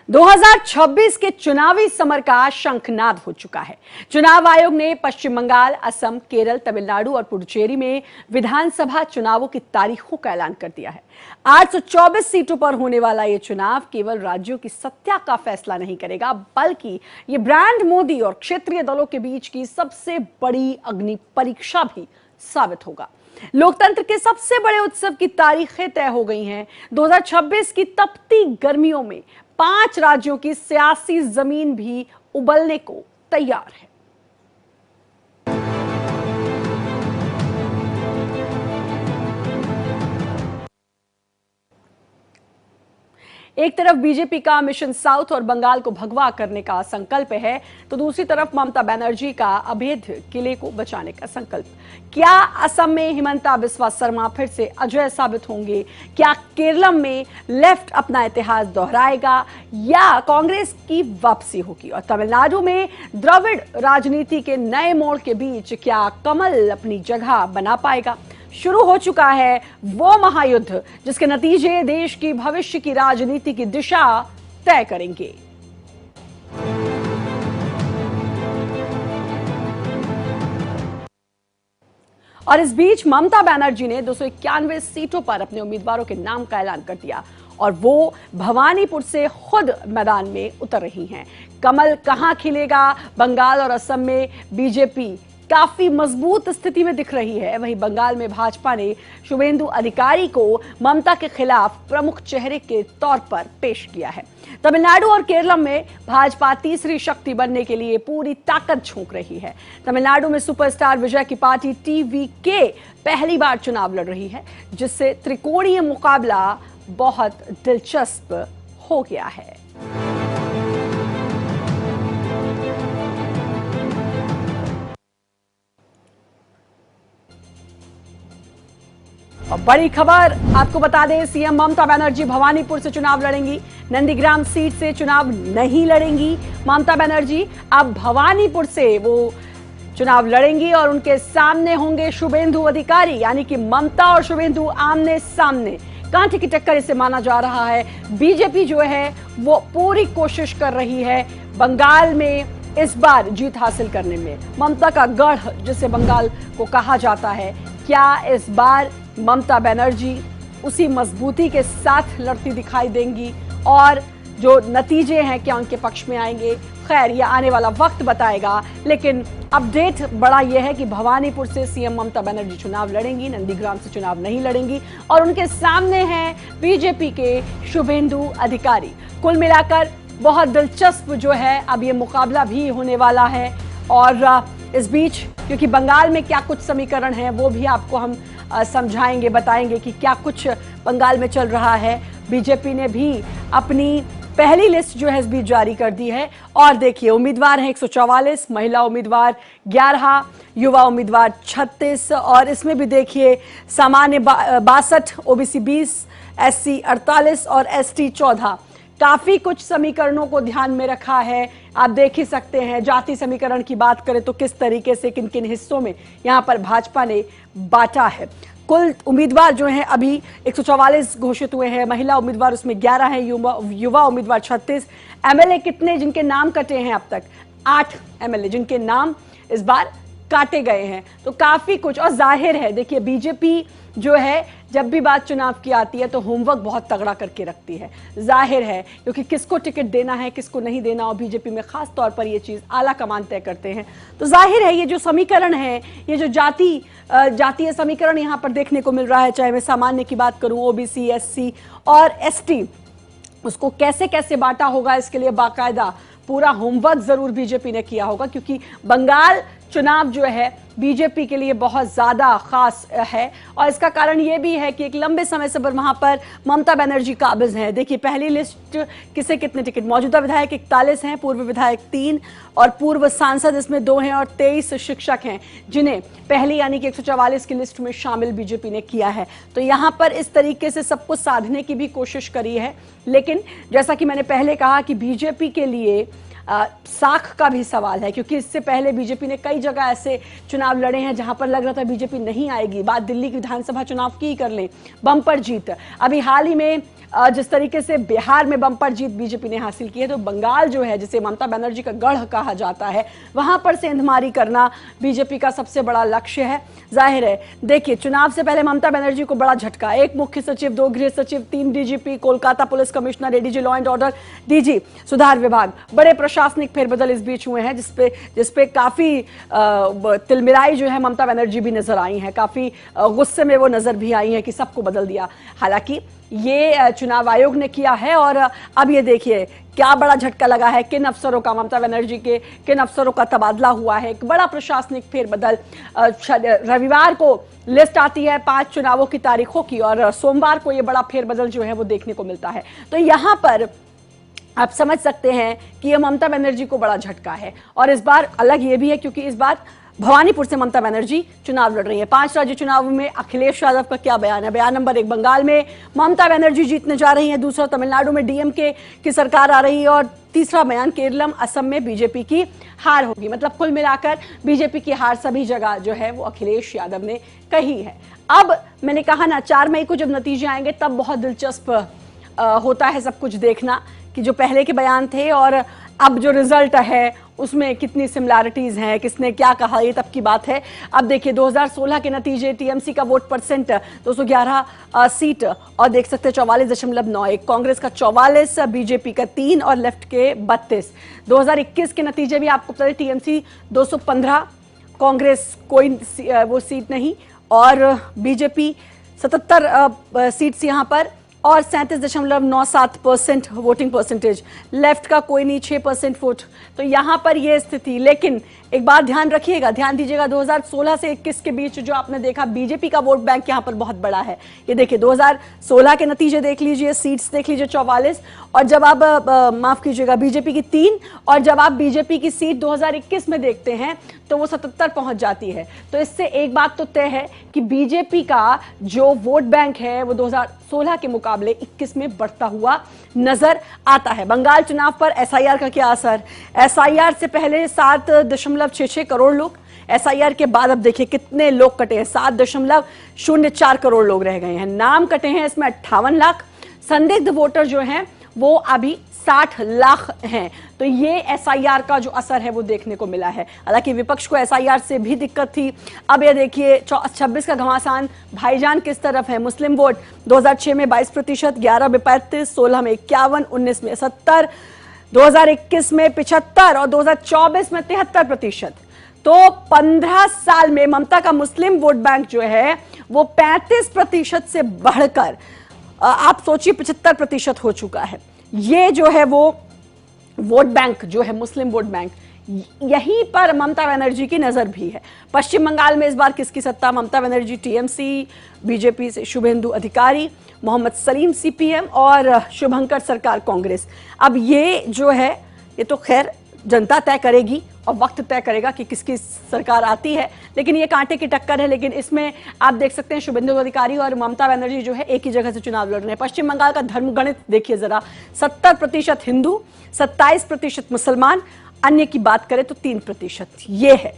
2026 के चुनावी समर का शंखनाद हो चुका है। चुनाव आयोग ने पश्चिम बंगाल, असम, केरल, तमिलनाडु और पुडुचेरी में विधानसभा चुनावों की तारीखों का ऐलान कर दिया है। 824 सीटों पर होने वाला यह चुनाव केवल राज्यों की सत्ता का फैसला नहीं करेगा, बल्कि ये ब्रांड मोदी और क्षेत्रीय दलों के बीच की सबसे बड़ी अग्नि परीक्षा भी साबित होगा। लोकतंत्र के सबसे बड़े उत्सव की तारीखें तय हो गई हैं। 2026 की तपती गर्मियों में 5 राज्यों की सियासी जमीन भी उबलने को तैयार है। एक तरफ बीजेपी का मिशन साउथ और बंगाल को भगवा करने का संकल्प है, तो दूसरी तरफ ममता बनर्जी का अभेद किले को बचाने का संकल्प। क्या असम में हिमंता बिस्वा शर्मा फिर से अजय साबित होंगे? क्या केरलम में लेफ्ट अपना इतिहास दोहराएगा या कांग्रेस की वापसी होगी? और तमिलनाडु में द्रविड़ राजनीति के नए मोड़ के बीच क्या कमल अपनी जगह बना पाएगा? शुरू हो चुका है वो महायुद्ध जिसके नतीजे देश की भविष्य की राजनीति की दिशा तय करेंगे। और इस बीच ममता बनर्जी ने 291 सीटों पर अपने उम्मीदवारों के नाम का ऐलान कर दिया और वो भवानीपुर से खुद मैदान में उतर रही हैं। कमल कहां खिलेगा? बंगाल और असम में बीजेपी काफी मजबूत स्थिति में दिख रही है, वहीं बंगाल में भाजपा ने शुभेंदु अधिकारी को ममता के खिलाफ प्रमुख चेहरे के तौर पर पेश किया है। तमिलनाडु और केरलम में भाजपा तीसरी शक्ति बनने के लिए पूरी ताकत झोंक रही है। तमिलनाडु में सुपरस्टार विजय की पार्टी टीवीके पहली बार चुनाव लड़ रही है, जिससे त्रिकोणीय मुकाबला बहुत दिलचस्प हो गया है। और बड़ी खबर आपको बता दें, सीएम ममता बनर्जी भवानीपुर से चुनाव लड़ेंगी, नंदीग्राम सीट से चुनाव नहीं लड़ेंगी। ममता बनर्जी अब भवानीपुर से वो चुनाव लड़ेंगी और उनके सामने होंगे शुभेंदु अधिकारी, यानी कि ममता और शुभेंदु आमने सामने। कांटे की टक्कर इसे माना जा रहा है। बीजेपी जो है वो पूरी कोशिश कर रही है बंगाल में इस बार जीत हासिल करने में। ममता का गढ़ जिसे बंगाल को कहा जाता है, क्या इस बार ममता बनर्जी उसी मजबूती के साथ लड़ती दिखाई देंगी और जो नतीजे हैं क्या उनके पक्ष में आएंगे? खैर, यह आने वाला वक्त बताएगा, लेकिन अपडेट बड़ा यह है कि भवानीपुर से सीएम ममता बनर्जी चुनाव लड़ेंगी, नंदीग्राम से चुनाव नहीं लड़ेंगी और उनके सामने हैं बीजेपी के शुभेंदु अधिकारी। कुल मिलाकर बहुत दिलचस्प जो है अब ये मुकाबला भी होने वाला है। और इस बीच क्योंकि बंगाल में क्या कुछ समीकरण है वो भी आपको हम समझाएंगे, बताएंगे कि क्या कुछ बंगाल में चल रहा है। बीजेपी ने भी अपनी पहली लिस्ट जो है इस बीच जारी कर दी है और देखिए उम्मीदवार हैं 144, महिला उम्मीदवार 11, युवा उम्मीदवार 36 और इसमें भी देखिए सामान्य 62, ओबीसी 20, एससी 48 और एसटी 14। काफी कुछ समीकरणों को ध्यान में रखा है। आप देख ही सकते हैं, जाति समीकरण की बात करें तो किस तरीके से किन किन हिस्सों में यहां पर भाजपा ने बांटा है। कुल उम्मीदवार जो हैं अभी 144 घोषित हुए हैं, महिला उम्मीदवार उसमें 11 हैं, युवा उम्मीदवार 36। एमएलए कितने जिनके नाम कटे हैं अब तक? 8 एमएलए जिनके नाम इस बार काटे गए हैं। तो काफी कुछ, और जाहिर है देखिए बीजेपी जो है जब भी बात चुनाव की आती है तो होमवर्क बहुत तगड़ा करके रखती है, जाहिर है, क्योंकि किसको टिकट देना है किसको नहीं देना, और बीजेपी में खास तौर पर ये चीज आला कमान तय करते हैं। तो जाहिर है ये जो समीकरण है, ये जो जातीय समीकरण यहाँ पर देखने को मिल रहा है, चाहे मैं सामान्य की बात करूं, ओबीसी, एससी और एसटी, उसको कैसे कैसे बांटा होगा इसके लिए बाकायदा पूरा होमवर्क जरूर बीजेपी ने किया होगा, क्योंकि बंगाल चुनाव जो है बीजेपी के लिए बहुत ज्यादा खास है। और इसका कारण यह भी है कि एक लंबे समय से वहां पर ममता बनर्जी काबिज हैं। देखिए पहली लिस्ट किसे कितने टिकट, मौजूदा विधायक 41 हैं, पूर्व विधायक 3 और पूर्व सांसद इसमें 2 हैं और 23 शिक्षक हैं जिन्हें पहली यानी कि 144 की लिस्ट में शामिल बीजेपी ने किया है। तो यहां पर इस तरीके से सब कुछ साधने की भी कोशिश करी है, लेकिन जैसा कि मैंने पहले कहा कि बीजेपी के लिए साख का भी सवाल है, क्योंकि इससे पहले बीजेपी ने कई जगह ऐसे चुनाव लड़े हैं जहां पर लग रहा था बीजेपी नहीं आएगी। बात दिल्ली की विधानसभा चुनाव की कर लें, बम्पर जीत। अभी हाल ही में जिस तरीके से बिहार में बम्पर जीत बीजेपी ने हासिल की है, तो बंगाल जो है जिसे ममता बनर्जी का गढ़ कहा जाता है, वहां पर सेंधमारी करना बीजेपी का सबसे बड़ा लक्ष्य है। जाहिर है, देखिए चुनाव से पहले ममता बनर्जी को बड़ा झटका, 1 मुख्य सचिव, 2 गृह सचिव, 3 DGP, Kolkata police commissioner, ADG law and order, DG सुधार विभाग, बड़े प्रशासनिक फेरबदल इस बीच हुए हैं, जिसपे काफी तिलमिराई जो है ममता बनर्जी भी नजर आई है, काफी गुस्से में वो नजर भी आई है कि सबको बदल दिया। हालांकि ये चुनाव आयोग ने किया है और अब ये देखिए क्या बड़ा झटका लगा है, किन अफसरों का, ममता बनर्जी के किन अफसरों का तबादला हुआ है, एक बड़ा प्रशासनिक फेरबदल। रविवार को लिस्ट आती है 5 चुनावों की तारीखों की और सोमवार को ये बड़ा फेरबदल जो है वो देखने को मिलता है। तो यहां पर आप समझ सकते हैं कि ये ममता बनर्जी को बड़ा झटका है। और इस बार अलग ये भी है क्योंकि इस बार भवानीपुर से ममता बनर्जी चुनाव लड़ रही है। 5 राज्य चुनाव में अखिलेश यादव का क्या बयान है? बयान नंबर 1, बंगाल में ममता बनर्जी जीतने जा रही है, दूसरा तमिलनाडु में डीएमके की सरकार आ रही है और तीसरा बयान केरलम असम में बीजेपी की हार होगी। मतलब कुल मिलाकर बीजेपी की हार सभी जगह जो है वो अखिलेश यादव ने कही है। अब मैंने कहा ना 4 मई को जब नतीजे आएंगे तब बहुत दिलचस्प होता है सब कुछ देखना कि जो पहले के बयान थे और अब जो रिजल्ट है उसमें कितनी सिमिलैरिटीज हैं, किसने क्या कहा, ये तब की बात है। अब देखिए 2016 के नतीजे, टीएमसी का वोट परसेंट 211 सीट और देख सकते हैं 44.91, कांग्रेस का 44, बीजेपी का 3 और लेफ्ट के 32। 2021 के नतीजे भी आपको पता है, टीएमसी 215, कांग्रेस कोई वो सीट नहीं और बीजेपी 77 सीट्स यहाँ पर और 37.97% वोटिंग परसेंटेज, लेफ्ट का कोई नहीं 6% वोट। तो यहां पर यह स्थिति, लेकिन एक बात ध्यान रखिएगा, ध्यान दीजिएगा 2016 से 21 के बीच जो आपने देखा बीजेपी का वोट बैंक यहां पर बहुत बड़ा है। ये देखिए 2016 के नतीजे देख लीजिए, सीट्स देख लीजिए 44 और जब आप माफ कीजिएगा बीजेपी की 3 और जब आप बीजेपी की सीट 2021 में देखते हैं तो वो 77 पहुंच जाती है। तो इससे एक बात तो तय है कि बीजेपी का जो वोट बैंक है वो 2016 के मुकाबले 21 में बढ़ता हुआ नजर आता है। बंगाल चुनाव पर एसआईआर का क्या असर? एसआईआर से पहले 7.66 करोड़ लोग, एसआईआर के बाद अब देखिए कितने लोग कटे हैं, 7.04 करोड़ लोग रह गए हैं। नाम कटे हैं इसमें 58 लाख, संदिग्ध वोटर जो हैं वो अभी 60 लाख हैं। तो ये एसआईआर का जो असर है वो देखने को मिला है। हालांकि विपक्ष को एसआईआर से भी दिक्कत थी। अब ये देखिए 26 का घमासान, भाईजान किस तरफ है? मुस्लिम वोट 2006 में 22%, 11 में 35, 16 में 51, 19 में 70, 2021 में 75 और 2024 में 73%। तो 15 साल में ममता का मुस्लिम वोट बैंक जो है वो 35% से बढ़कर आप सोचिए 75% हो चुका है। ये जो है वो वोट बैंक जो है मुस्लिम वोट बैंक, यहीं पर ममता बनर्जी की नजर भी है। पश्चिम बंगाल में इस बार किसकी सत्ता? ममता बनर्जी टीएमसी, बीजेपी से शुभेंदु अधिकारी, मोहम्मद सलीम सीपीएम और शुभंकर सरकार कांग्रेस। अब ये जो है ये तो खैर जनता तय करेगी और वक्त तय करेगा कि किसकी सरकार आती है, लेकिन ये कांटे की टक्कर है। लेकिन इसमें आप देख सकते हैं शुभेंदु अधिकारी और ममता बनर्जी जो है एक ही जगह से चुनाव लड़ रहे हैं। पश्चिम बंगाल का धर्म गणित देखिए जरा, 70% हिंदू, 27% मुसलमान, अन्य की बात करें तो 3% ये है।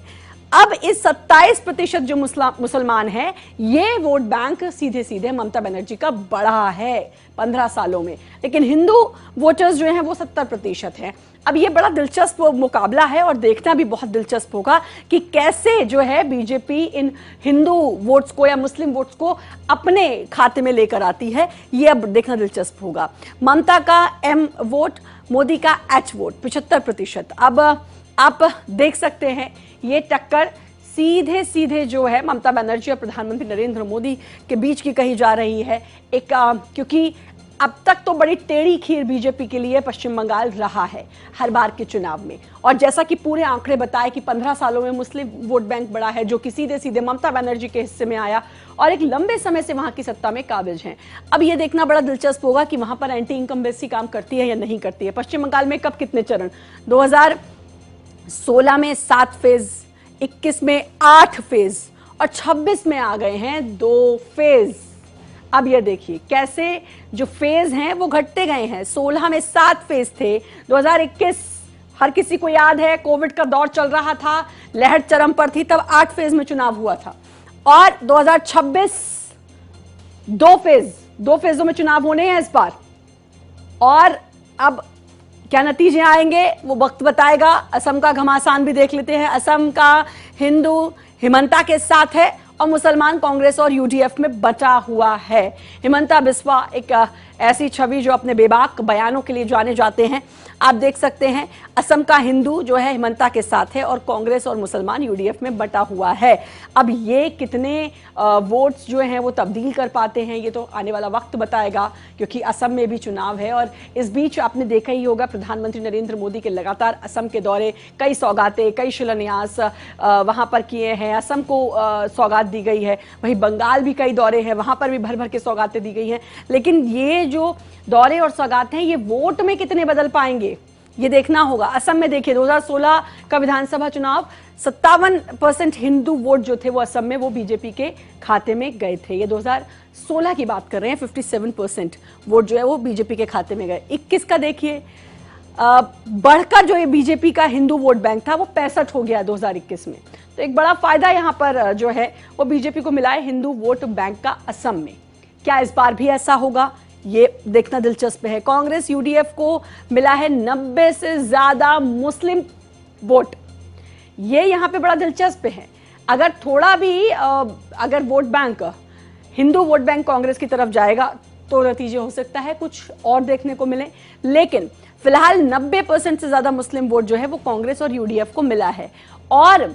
अब इस 27% जो मुसलमान है, ये वोट बैंक सीधे सीधे ममता बनर्जी का बढ़ा है 15 सालों में, लेकिन हिंदू वोटर्स जो हैं वो 70% हैं। अब ये बड़ा दिलचस्प मुकाबला है और देखना भी बहुत दिलचस्प होगा कि कैसे जो है बीजेपी इन हिंदू वोट्स को या मुस्लिम वोट्स को अपने खाते में लेकर आती है। ये अब देखना दिलचस्प होगा। ममता का एम वोट, मोदी का एच वोट 75%। अब आप देख सकते हैं ये टक्कर सीधे सीधे जो है ममता बनर्जी और प्रधानमंत्री नरेंद्र मोदी के बीच की कही जा रही है। क्योंकि अब तक तो बड़ी टेढ़ी खीर बीजेपी के लिए पश्चिम बंगाल रहा है हर बार के चुनाव में, और जैसा कि पूरे आंकड़े बताए कि 15 सालों में मुस्लिम वोट बैंक बढ़ा है जो कि सीधे सीधे ममता बनर्जी के हिस्से में आया और एक लंबे समय से वहां की सत्ता में काबिज हैं। अब ये देखना बड़ा दिलचस्प होगा कि वहां पर एंटी इनकम्बेंसी काम करती है या नहीं करती है। पश्चिम बंगाल में कब कितने चरण? 2016 में 7 फेज, 21 में 8 फेज और 26 में आ गए हैं 2 फेज। अब ये देखिए कैसे जो फेज हैं वो घटते गए हैं। 16 में 7 फेज थे, 2021 हर किसी को याद है कोविड का दौर चल रहा था, लहर चरम पर थी, तब 8 फेज में चुनाव हुआ था और 2026 2 फेजों में चुनाव होने हैं इस बार। और अब क्या नतीजे आएंगे वो वक्त बताएगा। असम का घमासान भी देख लेते हैं। असम का हिंदू हिमंता के साथ है और मुसलमान कांग्रेस और यूडीएफ में बटा हुआ है। हिमंता बिस्वा एक ऐसी छवि जो अपने बेबाक बयानों के लिए जाने जाते हैं। आप देख सकते हैं असम का हिंदू जो है हिमंता के साथ है और कांग्रेस और मुसलमान यूडीएफ में बटा हुआ है। अब ये कितने वोट्स जो हैं वो तब्दील कर पाते हैं ये तो आने वाला वक्त बताएगा, क्योंकि असम में भी चुनाव है। और इस बीच आपने देखा ही होगा प्रधानमंत्री नरेंद्र मोदी के लगातार असम के दौरे, कई सौगातें, कई शिलान्यास वहां पर किए हैं। असम को सौगात दी गई है, वहीं बंगाल भी कई दौरे हैं, वहां पर भी भर भर के सौगातें दी गई हैं। लेकिन ये जो दौरे और सौगात हैं ये वोट में कितने बदल पाएंगे ये देखना होगा। असम में देखिए 2016 का विधानसभा चुनाव 57% हिंदू वोट जो थे वो असम में वो बीजेपी के खाते में गए थे। ये 2016 की बात कर रहे हैं। 57% वोट जो है वो बीजेपी के खाते में गए। 21 का देखिए बढ़कर जो ये बीजेपी का हिंदू वोट बैंक था वो 65 हो गया 2021 में। तो एक बड़ा फायदा यहाँ पर जो है वो बीजेपी को मिला है हिंदू वोट बैंक का असम में। क्या इस बार भी ऐसा होगा ये देखना दिलचस्प है। कांग्रेस यूडीएफ को मिला है 90 से ज्यादा मुस्लिम वोट। ये यहाँ पे बड़ा दिलचस्प है। अगर थोड़ा भी अगर vote bank Hindu vote bank Congress की तरफ जाएगा तो नतीजे हो सकता है कुछ और देखने को मिले। लेकिन फिलहाल 90% से ज्यादा मुस्लिम वोट जो है वो कांग्रेस और यूडीएफ को मिला है। और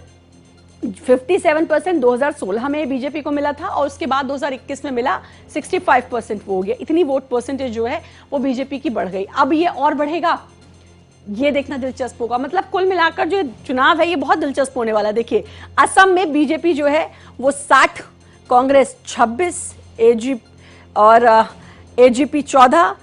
57% 2016 में बीजेपी को मिला था और उसके बाद 2021 में मिला 65% वो हो गया। इतनी वोट परसेंटेज जो है वो बीजेपी की बढ़ गई। अब ये और बढ़ेगा ये देखना दिलचस्प होगा। मतलब कुल मिलाकर जो चुनाव है ये बहुत दिलचस्प होने वाला है। देखिए असम में बीजेपी जो है वो 60, कांग्रेस 26, एजीपी 14,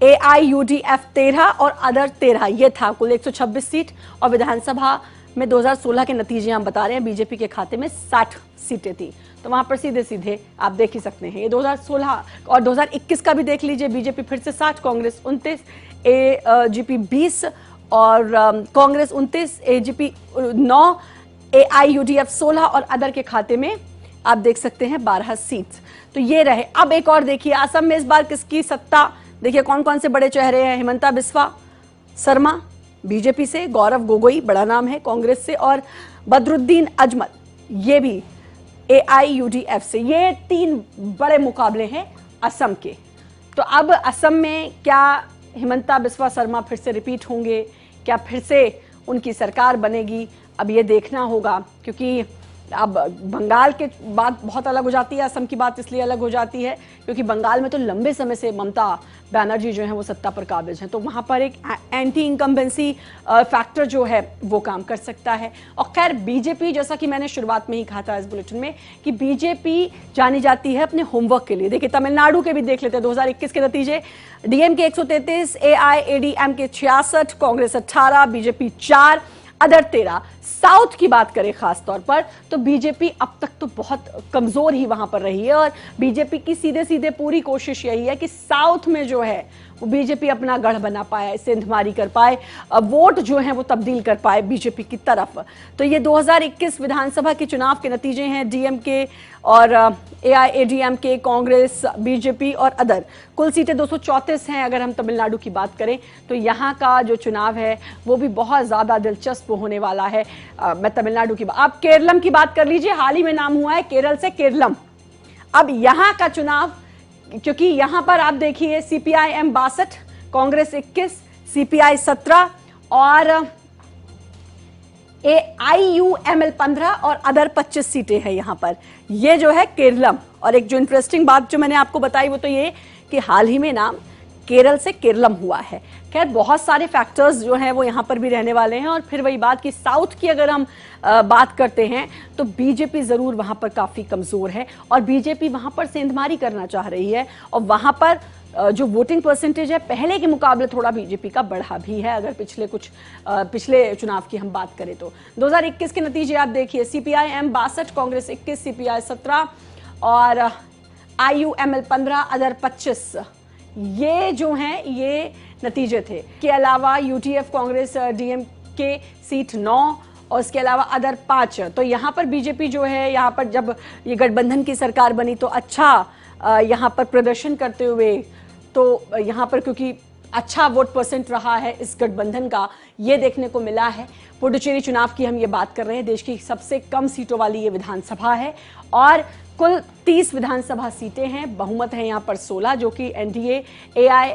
एआईयूडीएफ 13 और अदर 13। ये था कुल 126 सीट। और विधानसभा में 2016 के नतीजे हम बता रहे हैं बीजेपी के खाते में 60 सीटें थी। तो वहां पर सीधे सीधे आप देख ही सकते हैं। ये 2016 और 2021 का भी देख लीजिए। बीजेपी फिर से 60, कांग्रेस 29, एजीपी 20 और कांग्रेस 29, एजीपी 9, एआईयूडीएफ 16 और अदर के खाते में आप देख सकते हैं 12 सीट। तो ये रहे। अब एक और देखिए असम में इस बार किसकी सत्ता। देखिए कौन कौन से बड़े चेहरे हैं। हिमंता बिस्वा शर्मा बीजेपी से, गौरव गोगोई बड़ा नाम है कांग्रेस से और बदरुद्दीन अजमल ये भी एआईयूडीएफ से। ये 3 बड़े मुकाबले हैं असम के। तो अब असम में क्या हिमंता बिस्वा शर्मा फिर से रिपीट होंगे, क्या फिर से उनकी सरकार बनेगी, अब ये देखना होगा। क्योंकि अब बंगाल के बात बहुत अलग हो जाती है, असम की बात इसलिए अलग हो जाती है क्योंकि बंगाल में तो लंबे समय से ममता बनर्जी जो है वो सत्ता पर काबिज हैं। तो वहाँ पर एक एंटी इनकम्बेंसी फैक्टर जो है वो काम कर सकता है। और खैर बीजेपी, जैसा कि मैंने शुरुआत में ही कहा था इस बुलेटिन में कि बीजेपी जानी जाती है अपने होमवर्क के लिए। देखिए तमिलनाडु के भी देख लेते हैं 2021 के नतीजे। DMK 133, AIADMK 66, Congress 18, BJP 4, other 13। South की बात करें खास तौर पर तो बीजेपी अब तक तो बहुत कमजोर ही वहां पर रही है और बीजेपी की सीधे सीधे पूरी कोशिश यही है कि साउथ में जो है वो बीजेपी अपना गढ़ बना पाए, सेंधमारी कर पाए, वोट जो है वो तब्दील कर पाए बीजेपी की तरफ। तो ये 2021 विधानसभा के चुनाव के नतीजे हैं। डीएमके और एआईएडीएमके, कांग्रेस, बीजेपी और अदर कुल सीटें 234 हैं। अगर हम तमिलनाडु की बात करें तो यहाँ का जो चुनाव है वो भी बहुत ज्यादा दिलचस्प होने वाला है। मैं तमिलनाडु की आप केरलम की बात कर लीजिए। हाल ही में नाम हुआ है केरल से केरलम। अब यहाँ का चुनाव, क्योंकि यहां पर आप देखिए सीपीआईएम 62, कांग्रेस 21, सीपीआई 17 और एआईयूएमएल 15 और अदर 25 सीटें हैं यहां पर। ये जो है केरलम। और एक जो इंटरेस्टिंग बात जो मैंने आपको बताई वो तो ये कि हाल ही में नाम केरल से केरलम हुआ है। खैर बहुत सारे फैक्टर्स जो हैं वो यहाँ पर भी रहने वाले हैं। और फिर वही बात कि साउथ की अगर हम बात करते हैं तो बीजेपी जरूर वहां पर काफी कमजोर है और बीजेपी वहां पर सेंधमारी करना चाह रही है। और वहां पर जो वोटिंग परसेंटेज है पहले के मुकाबले थोड़ा बीजेपी का बढ़ा भी है। अगर पिछले चुनाव की हम बात करें तो 2021 के नतीजे आप देखिए। सीपीआईएम 62, कांग्रेस 21, सीपीआई 17 और आईयूएमएल 15, अदर 25। ये जो हैं ये नतीजे थे। के अलावा यूटीएफ, कांग्रेस, डीएमके सीट 9 और इसके अलावा अदर 5। तो यहाँ पर बीजेपी जो है, यहाँ पर जब ये गठबंधन की सरकार बनी तो अच्छा यहाँ पर प्रदर्शन करते हुए, तो यहाँ पर क्योंकि अच्छा वोट परसेंट रहा है इस गठबंधन का, ये देखने को मिला है। पुडुचेरी चुनाव की हम ये बात कर रहे हैं, देश की सबसे कम सीटों वाली ये विधानसभा है और कुल 30 विधानसभा सीटें हैं। बहुमत है यहाँ पर 16, जो कि एनडीए, एआई,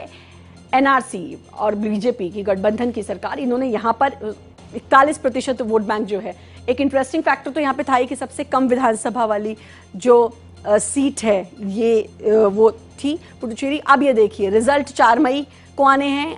एनआरसी और बीजेपी की गठबंधन की सरकार, इन्होंने यहाँ पर 41% वोट बैंक जो है। एक इंटरेस्टिंग फैक्टर तो यहाँ पे था ही कि सबसे कम विधानसभा वाली जो सीट है ये वो थी पुडुचेरी। अब ये देखिए रिजल्ट 4 मई को आने हैं।